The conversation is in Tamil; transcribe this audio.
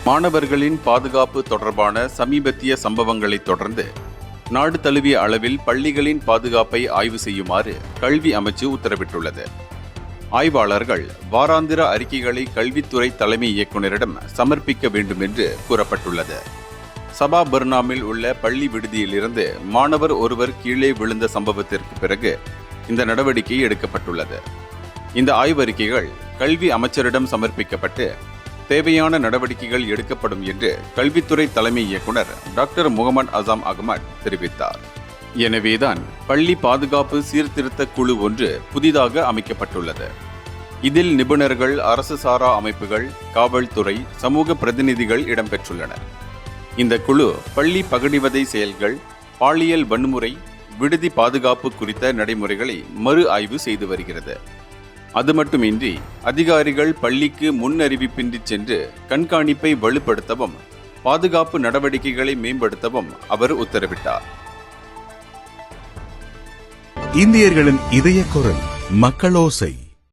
மாணவர்களின் பாதுகாப்பு தொடர்பான சமீபத்திய சம்பவங்களை தொடர்ந்து நாடு தழுவிய அளவில் பள்ளிகளின் பாதுகாப்பை ஆய்வு செய்யுமாறு கல்வி அமைச்சு உத்தரவிட்டுள்ளது. ஆய்வாளர்கள் வாராந்திர அறிக்கைகளை கல்வித்துறை தலைமை இயக்குநரிடம் சமர்ப்பிக்க வேண்டும் என்று கூறப்பட்டுள்ளது. சபா பர்னாமில் உள்ள பள்ளி விடுதியிலிருந்து மாணவர் ஒருவர் கீழே விழுந்த சம்பவத்திற்கு பிறகு இந்த நடவடிக்கை எடுக்கப்பட்டுள்ளது. இந்த ஆய்வறிக்கைகள் கல்வி அமைச்சரிடம் சமர்ப்பிக்கப்பட்டு தேவையான நடவடிக்கைகள் எடுக்கப்படும் என்று கல்வித்துறை தலைமை இயக்குனர் டாக்டர் முகமது அசாம் அகமட் தெரிவித்தார். எனவேதான் பள்ளி பாதுகாப்பு சீர்திருத்த குழு ஒன்று புதிதாக அமைக்கப்பட்டுள்ளது. இதில் நிபுணர்கள், அரசு சாரா அமைப்புகள், காவல்துறை, சமூக பிரதிநிதிகள் இடம்பெற்றுள்ளனர். இந்த குழு பள்ளி பகடிவதை செயல்கள், பாலியல் வன்முறை, விடுதி பாதுகாப்பு குறித்த நடைமுறைகளை மறு ஆய்வு செய்து வருகிறது. அது மட்டுமின்றி அதிகாரிகள் பள்ளிக்கு முன் அறிவிப்பின்றி சென்று கண்காணிப்பை வலுப்படுத்தவும் பாதுகாப்பு நடவடிக்கைகளை மேம்படுத்தவும் அவர் உத்தரவிட்டார். இந்தியர்களின் இதய குரல் மக்களோசை.